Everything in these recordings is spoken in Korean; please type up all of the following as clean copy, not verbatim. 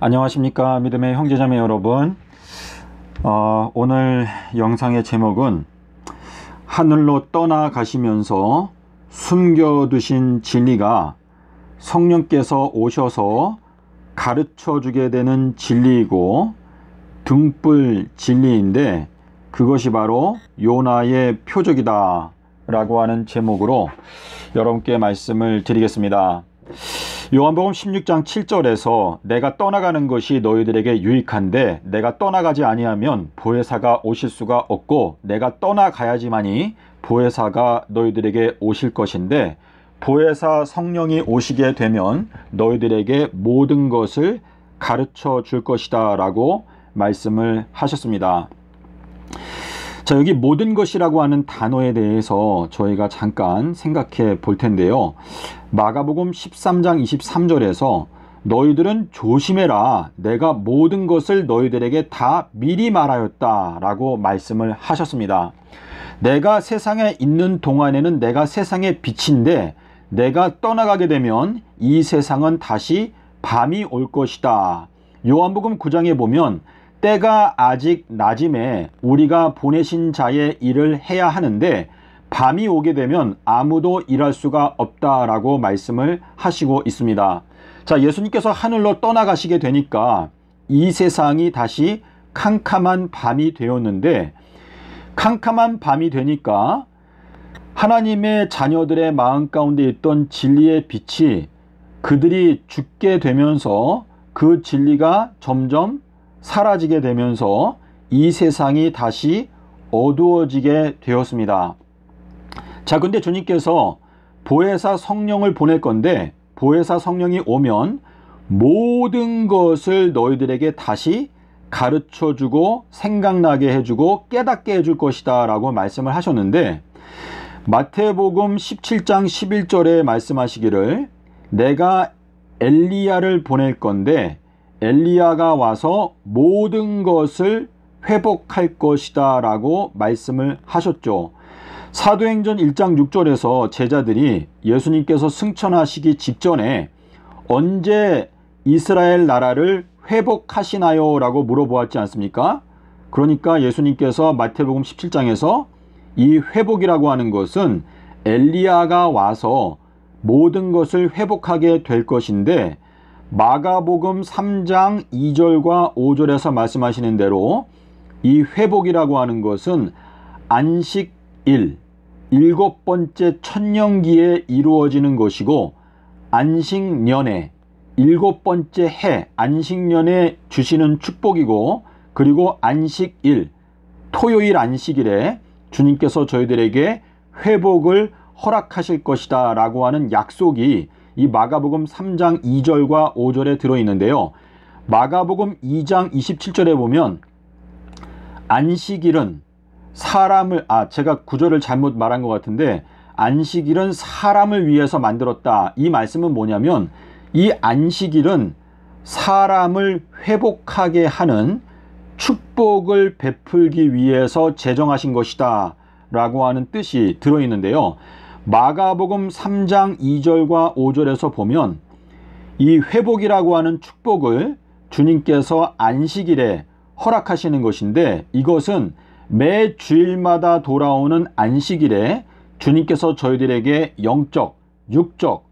안녕하십니까 믿음의 형제자매 여러분. 오늘 영상의 제목은 하늘로 떠나가시면서 숨겨두신 진리가 성령께서 오셔서 가르쳐주게 되는 진리이고 등불 진리인데, 그것이 바로 요나의 표적이다 라고 하는 제목으로 여러분께 말씀을 드리겠습니다. 요한복음 16장 7절에서 내가 떠나가는 것이 너희들에게 유익한데 내가 떠나가지 아니하면 보혜사가 오실 수가 없고 내가 떠나가야지만이 보혜사가 너희들에게 오실 것인데, 보혜사 성령이 오시게 되면 너희들에게 모든 것을 가르쳐 줄 것이다 라고 말씀을 하셨습니다. 자, 여기 모든 것이라고 하는 단어에 대해서 저희가 잠깐 생각해 볼 텐데요. 마가복음 13장 23절에서 너희들은 조심해라, 내가 모든 것을 너희들에게 다 미리 말하였다 라고 말씀을 하셨습니다. 내가 세상에 있는 동안에는 내가 세상의 빛인데 내가 떠나가게 되면 이 세상은 다시 밤이 올 것이다. 요한복음 9장에 보면 때가 아직 낮음에 우리가 보내신 자의 일을 해야 하는데 밤이 오게 되면 아무도 일할 수가 없다라고 말씀을 하시고 있습니다. 자, 예수님께서 하늘로 떠나가시게 되니까 이 세상이 다시 캄캄한 밤이 되었는데, 캄캄한 밤이 되니까 하나님의 자녀들의 마음 가운데 있던 진리의 빛이 그들이 죽게 되면서 그 진리가 점점 사라지게 되면서 이 세상이 다시 어두워지게 되었습니다. 자, 근데 주님께서 보혜사 성령을 보낼 건데, 보혜사 성령이 오면 모든 것을 너희들에게 다시 가르쳐주고 생각나게 해주고 깨닫게 해줄 것이다 라고 말씀을 하셨는데, 마태복음 17장 11절에 말씀하시기를 내가 엘리야를 보낼 건데 엘리야가 와서 모든 것을 회복할 것이다 라고 말씀을 하셨죠. 사도행전 1장 6절에서 제자들이 예수님께서 승천하시기 직전에 언제 이스라엘 나라를 회복하시나요? 라고 물어보았지 않습니까? 그러니까 예수님께서 마태복음 17장에서 이 회복이라고 하는 것은 엘리야가 와서 모든 것을 회복하게 될 것인데, 마가복음 3장 2절과 5절에서 말씀하시는 대로 이 회복이라고 하는 것은 안식일, 7번째 천년기에 이루어지는 것이고, 안식년에 7번째 해, 안식년에 주시는 축복이고, 그리고 안식일, 토요일 안식일에 주님께서 저희들에게 회복을 허락하실 것이다 라고 하는 약속이 이 마가복음 3장 2절과 5절에 들어있는데요. 마가복음 2장 27절에 보면 안식일은 사람을, 제가 구절을 잘못 말한 것 같은데, 안식일은 사람을 위해서 만들었다. 이 말씀은 뭐냐면 이 안식일은 사람을 회복하게 하는 축복을 베풀기 위해서 제정하신 것이다 라고 하는 뜻이 들어있는데요. 마가복음 3장 2절과 5절에서 보면 이 회복이라고 하는 축복을 주님께서 안식일에 허락하시는 것인데, 이것은 매 주일마다 돌아오는 안식일에 주님께서 저희들에게 영적, 육적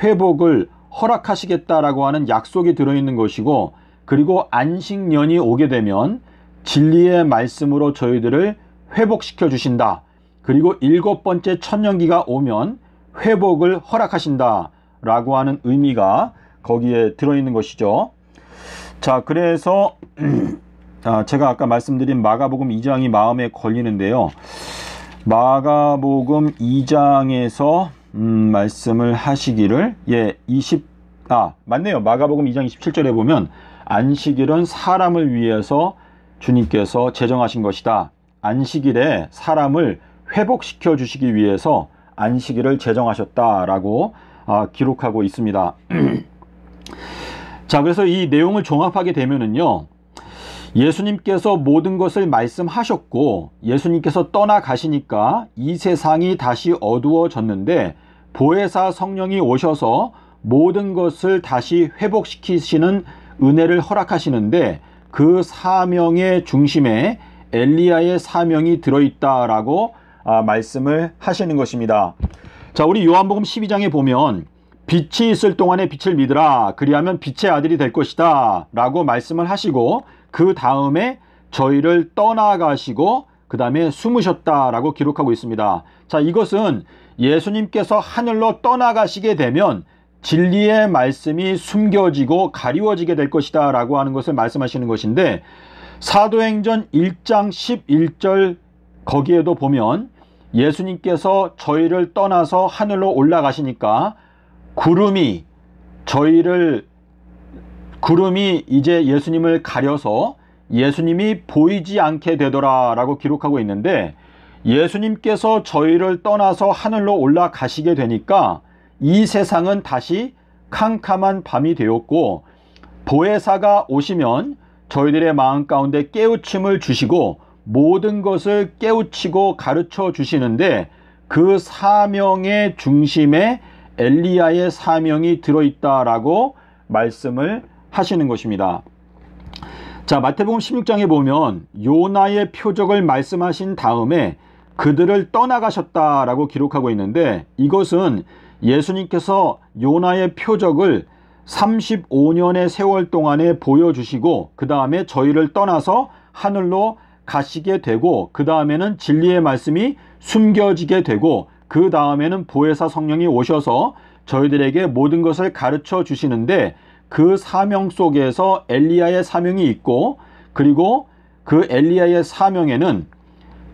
회복을 허락하시겠다라고 하는 약속이 들어있는 것이고, 그리고 안식년이 오게 되면 진리의 말씀으로 저희들을 회복시켜 주신다. 그리고 7번째 천년기가 오면 회복을 허락하신다 라고 하는 의미가 거기에 들어있는 것이죠. 자, 그래서 제가 아까 말씀드린 마가복음 2장이 마음에 걸리는데요. 마가복음 2장에서 말씀을 하시기를 맞네요. 마가복음 2장 27절에 보면 안식일은 사람을 위해서 주님께서 제정하신 것이다. 안식일에 사람을 회복시켜 주시기 위해서 안식일을 제정하셨다라고 기록하고 있습니다. 자, 그래서 이 내용을 종합하게 되면은요, 예수님께서 모든 것을 말씀하셨고 예수님께서 떠나가시니까 이 세상이 다시 어두워졌는데, 보혜사 성령이 오셔서 모든 것을 다시 회복시키시는 은혜를 허락하시는데 그 사명의 중심에 엘리야의 사명이 들어있다라고 말씀을 하시는 것입니다. 자, 우리 요한복음 12장에 보면 빛이 있을 동안에 빛을 믿으라 그리하면 빛의 아들이 될 것이다 라고 말씀을 하시고 그 다음에 저희를 떠나가시고 그 다음에 숨으셨다라고 기록하고 있습니다. 자, 이것은 예수님께서 하늘로 떠나가시게 되면 진리의 말씀이 숨겨지고 가리워지게 될 것이다 라고 하는 것을 말씀하시는 것인데, 사도행전 1장 11절 거기에도 보면 예수님께서 저희를 떠나서 하늘로 올라가시니까 구름이 이제 예수님을 가려서 예수님이 보이지 않게 되더라 라고 기록하고 있는데, 예수님께서 저희를 떠나서 하늘로 올라가시게 되니까 이 세상은 다시 캄캄한 밤이 되었고, 보혜사가 오시면 저희들의 마음 가운데 깨우침을 주시고 모든 것을 깨우치고 가르쳐 주시는데, 그 사명의 중심에 엘리야의 사명이 들어있다라고 말씀을 하시는 것입니다. 자, 마태복음 16장에 보면 요나의 표적을 말씀하신 다음에 그들을 떠나가셨다라고 기록하고 있는데, 이것은 예수님께서 요나의 표적을 35년의 세월 동안에 보여주시고 그 다음에 저희를 떠나서 하늘로 가시게 되고, 그 다음에는 진리의 말씀이 숨겨지게 되고, 그 다음에는 보혜사 성령이 오셔서 저희들에게 모든 것을 가르쳐 주시는데, 그 사명 속에서 엘리야의 사명이 있고, 그리고 그 엘리야의 사명에는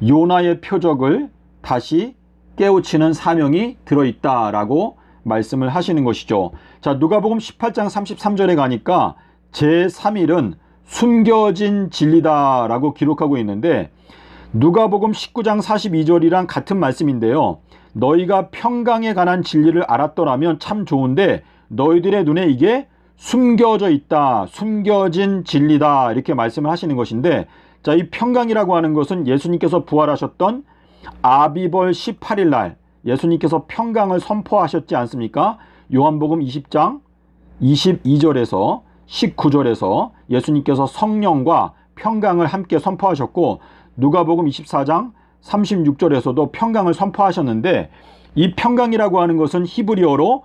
요나의 표적을 다시 깨우치는 사명이 들어있다라고 말씀을 하시는 것이죠. 자, 누가복음 18장 33절에 가니까 제3일은 숨겨진 진리다라고 기록하고 있는데, 누가복음 19장 42절이랑 같은 말씀인데요. 너희가 평강에 관한 진리를 알았더라면 참 좋은데 너희들의 눈에 이게 숨겨져 있다, 숨겨진 진리다, 이렇게 말씀을 하시는 것인데, 자, 이 평강이라고 하는 것은 예수님께서 부활하셨던 아비벌 18일 날 예수님께서 평강을 선포하셨지 않습니까? 요한복음 20장 22절에서 19절에서 예수님께서 성령과 평강을 함께 선포하셨고, 누가복음 24장 36절에서도 평강을 선포하셨는데, 이 평강이라고 하는 것은 히브리어로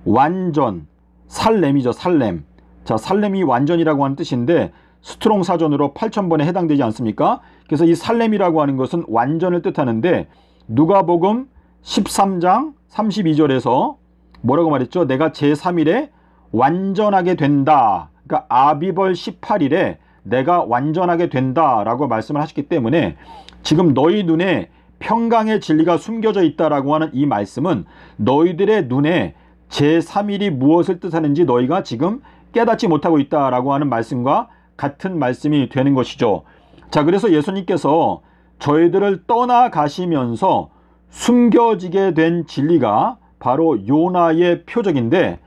완전, 살렘이죠. 살렘. 자, 살렘이 완전이라고 하는 뜻인데 스트롱 사전으로 8000번에 해당되지 않습니까? 그래서 이 살렘이라고 하는 것은 완전을 뜻하는데, 누가복음 13장 32절에서 뭐라고 말했죠? 내가 제3일에 완전하게 된다. 그러니까 아비벌 18일에 내가 완전하게 된다 라고 말씀을 하셨기 때문에, 지금 너희 눈에 평강의 진리가 숨겨져 있다라고 하는 이 말씀은 너희들의 눈에 제3일이 무엇을 뜻하는지 너희가 지금 깨닫지 못하고 있다라고 하는 말씀과 같은 말씀이 되는 것이죠. 자, 그래서 예수님께서 저희들을 떠나가시면서 숨겨지게 된 진리가 바로 요나의 표적인데,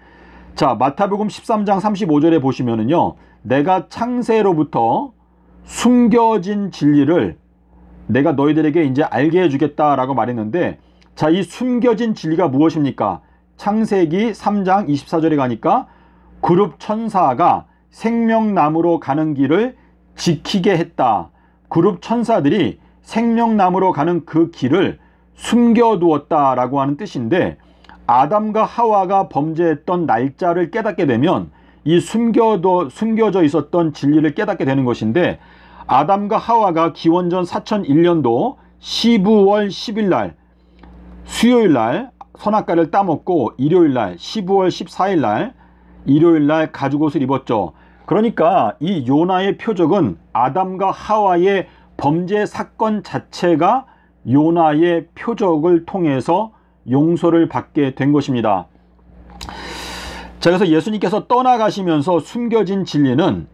자, 마태복음 13장 35절에 보시면은요, 내가 창세로부터 숨겨진 진리를 내가 너희들에게 이제 알게 해주겠다라고 말했는데, 자, 이 숨겨진 진리가 무엇입니까? 창세기 3장 24절에 가니까 그룹 천사가 생명나무로 가는 길을 지키게 했다. 그룹 천사들이 생명나무로 가는 그 길을 숨겨두었다라고 하는 뜻인데, 아담과 하와가 범죄했던 날짜를 깨닫게 되면 이 숨겨져 있었던 진리를 깨닫게 되는 것인데, 아담과 하와가 기원전 4001년도 12월 10일 날 수요일 날 선악과를 따먹고 일요일 날 12월 14일 날 일요일 날 가죽옷을 입었죠. 그러니까 이 요나의 표적은 아담과 하와의 범죄 사건 자체가 요나의 표적을 통해서 용서를 받게 된 것입니다. 자, 그래서 예수님께서 떠나가시면서 숨겨진 진리는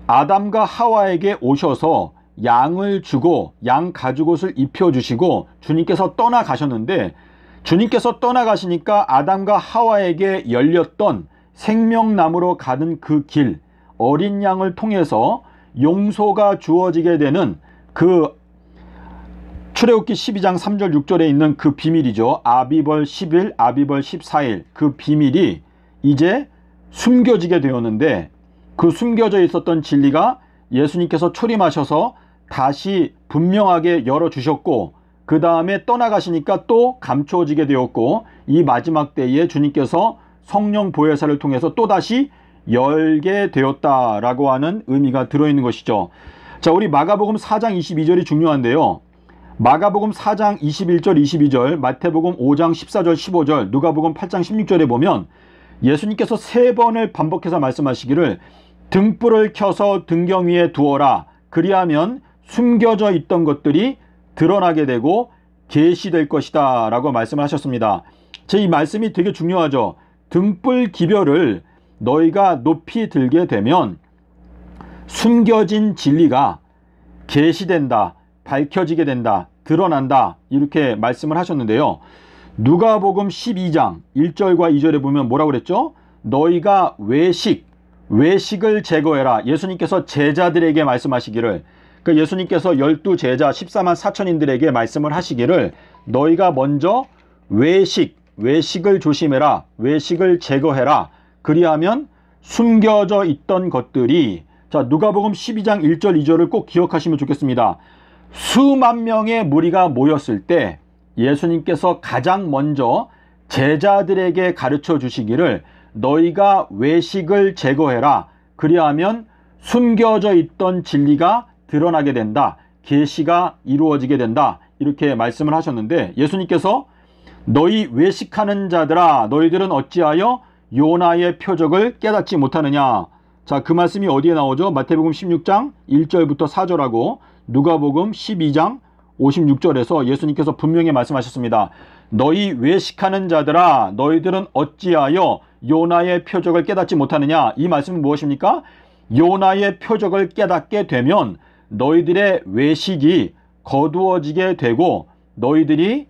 아담과 하와에게 오셔서 양을 주고 양 가죽옷을 입혀주시고 주님께서 떠나가셨는데, 주님께서 떠나가시니까 아담과 하와에게 열렸던 생명나무로 가는 그 길, 어린 양을 통해서 용서가 주어지게 되는 그 출애굽기 12장 3절 6절에 있는 그 비밀이죠. 아비벌 10일, 아비벌 14일, 그 비밀이 이제 숨겨지게 되었는데, 그 숨겨져 있었던 진리가 예수님께서 초림하셔서 다시 분명하게 열어주셨고, 그 다음에 떠나가시니까 또 감추어지게 되었고, 이 마지막 때에 주님께서 성령 보혜사를 통해서 또다시 열게 되었다라고 하는 의미가 들어있는 것이죠. 자, 우리 마가복음 4장 22절이 중요한데요. 마가복음 4장 21절 22절, 마태복음 5장 14절 15절, 누가복음 8장 16절에 보면 예수님께서 3번을 반복해서 말씀하시기를 등불을 켜서 등경 위에 두어라. 그리하면 숨겨져 있던 것들이 드러나게 되고 계시될 것이다 라고 말씀을 하셨습니다. 제 이 말씀이 되게 중요하죠. 등불 기별을 너희가 높이 들게 되면 숨겨진 진리가 계시된다, 밝혀지게 된다, 드러난다, 이렇게 말씀을 하셨는데요. 누가복음 12장 1절과 2절에 보면 뭐라고 그랬죠? 너희가 외식을 제거해라. 예수님께서 제자들에게 말씀하시기를, 그 예수님께서 12제자 14만 4천인들에게 말씀을 하시기를 너희가 먼저 외식을 조심해라. 외식을 제거해라. 그리하면 숨겨져 있던 것들이, 자, 누가복음 12장 1절 2절을 꼭 기억하시면 좋겠습니다. 수만 명의 무리가 모였을 때 예수님께서 가장 먼저 제자들에게 가르쳐 주시기를 너희가 외식을 제거해라. 그리하면 숨겨져 있던 진리가 드러나게 된다. 계시가 이루어지게 된다. 이렇게 말씀을 하셨는데, 예수님께서 너희 외식하는 자들아, 너희들은 어찌하여 요나의 표적을 깨닫지 못하느냐. 자, 그 말씀이 어디에 나오죠? 마태복음 16장 1절부터 4절하고 누가복음 12장 56절에서 예수님께서 분명히 말씀하셨습니다. 너희 외식하는 자들아, 너희들은 어찌하여 요나의 표적을 깨닫지 못하느냐. 이 말씀은 무엇입니까? 요나의 표적을 깨닫게 되면 너희들의 외식이 거두어지게 되고, 너희들이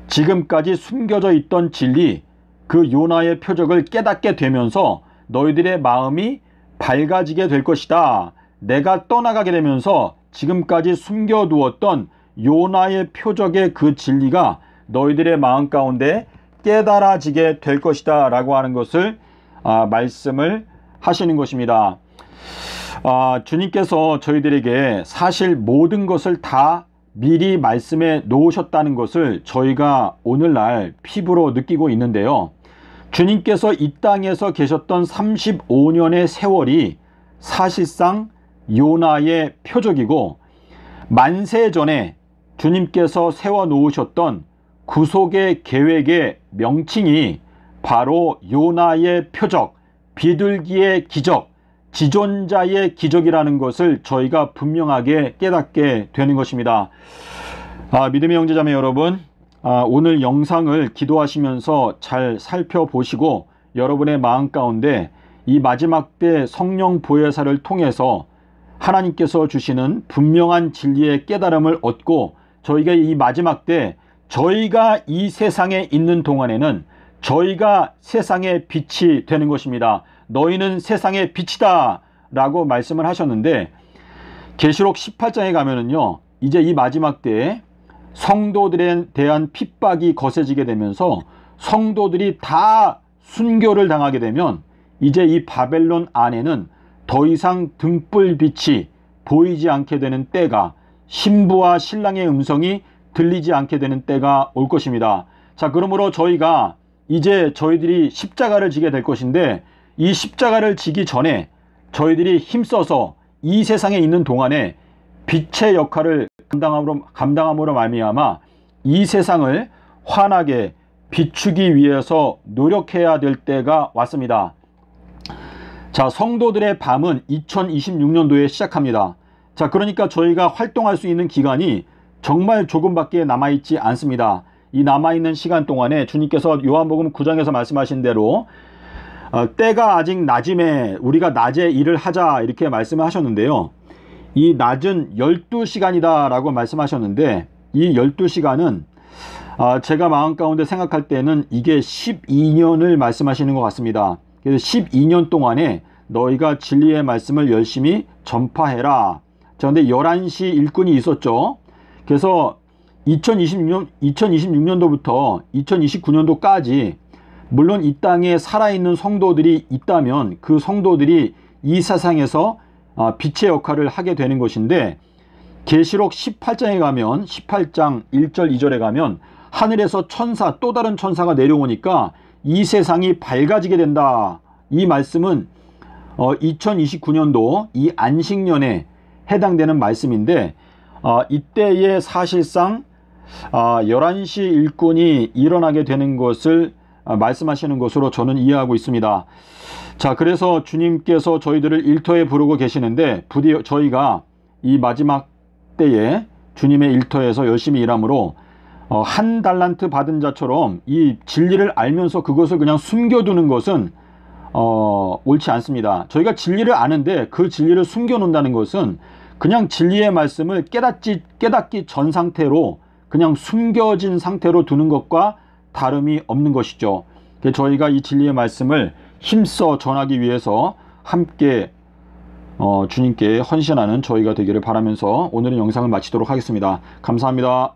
지금까지 숨겨져 있던 진리, 그 요나의 표적을 깨닫게 되면서 너희들의 마음이 밝아지게 될 것이다. 내가 떠나가게 되면서 지금까지 숨겨두었던 요나의 표적의 그 진리가 너희들의 마음 가운데 깨달아지게 될 것이다 라고 하는 것을 말씀을 하시는 것입니다. 주님께서 저희들에게 사실 모든 것을 다 미리 말씀해 놓으셨다는 것을 저희가 오늘날 피부로 느끼고 있는데요. 주님께서 이 땅에서 계셨던 35년의 세월이 사실상 요나의 표적이고, 만세 전에 주님께서 세워 놓으셨던 구속의 계획의 명칭이 바로 요나의 표적, 비둘기의 기적, 지존자의 기적이라는 것을 저희가 분명하게 깨닫게 되는 것입니다. 믿음의 형제자매 여러분, 오늘 영상을 기도하시면서 잘 살펴보시고 여러분의 마음 가운데 이 마지막 때 성령 보혜사를 통해서 하나님께서 주시는 분명한 진리의 깨달음을 얻고, 저희가 이 마지막 때 저희가 이 세상에 있는 동안에는 저희가 세상의 빛이 되는 것입니다. 너희는 세상의 빛이다 라고 말씀을 하셨는데, 계시록 18장에 가면은요, 이제 이 마지막 때에 성도들에 대한 핍박이 거세지게 되면서 성도들이 다 순교를 당하게 되면 이제 이 바벨론 안에는 더 이상 등불빛이 보이지 않게 되는 때가, 신부와 신랑의 음성이 들리지 않게 되는 때가 올 것입니다. 자, 그러므로 저희가 이제 저희들이 십자가를 지게 될 것인데, 이 십자가를 지기 전에 저희들이 힘써서 이 세상에 있는 동안에 빛의 역할을 감당함으로 말미암아 이 세상을 환하게 비추기 위해서 노력해야 될 때가 왔습니다. 자, 성도들의 밤은 2026년도에 시작합니다. 자, 그러니까 저희가 활동할 수 있는 기간이 정말 조금밖에 남아있지 않습니다. 이 남아있는 시간 동안에 주님께서 요한복음 9장에서 말씀하신 대로 때가 아직 낮임에 우리가 낮에 일을 하자, 이렇게 말씀을 하셨는데요. 이 낮은 12시간이다 라고 말씀하셨는데, 이 12시간은 제가 마음 가운데 생각할 때는 이게 12년을 말씀하시는 것 같습니다. 그래서 12년 동안에 너희가 진리의 말씀을 열심히 전파해라. 자, 근데 11시 일꾼이 있었죠. 그래서 2026년도부터 2029년도까지 물론 이 땅에 살아있는 성도들이 있다면 그 성도들이 이 세상에서 빛의 역할을 하게 되는 것인데, 계시록 18장에 가면 18장 1절 2절에 가면 하늘에서 천사, 또 다른 천사가 내려오니까 이 세상이 밝아지게 된다. 이 말씀은 2029년도 이 안식년에 해당되는 말씀인데, 이때에 사실상 11시 일꾼이 일어나게 되는 것을 말씀하시는 것으로 저는 이해하고 있습니다. 자, 그래서 주님께서 저희들을 일터에 부르고 계시는데, 부디 저희가 이 마지막 때에 주님의 일터에서 열심히 일함으로 한 달란트 받은 자처럼 이 진리를 알면서 그것을 그냥 숨겨두는 것은 옳지 않습니다. 저희가 진리를 아는데 그 진리를 숨겨놓는다는 것은 그냥 진리의 말씀을 깨닫기 전 상태로 그냥 숨겨진 상태로 두는 것과 다름이 없는 것이죠. 저희가 이 진리의 말씀을 힘써 전하기 위해서 함께 주님께 헌신하는 저희가 되기를 바라면서 오늘은 영상을 마치도록 하겠습니다. 감사합니다.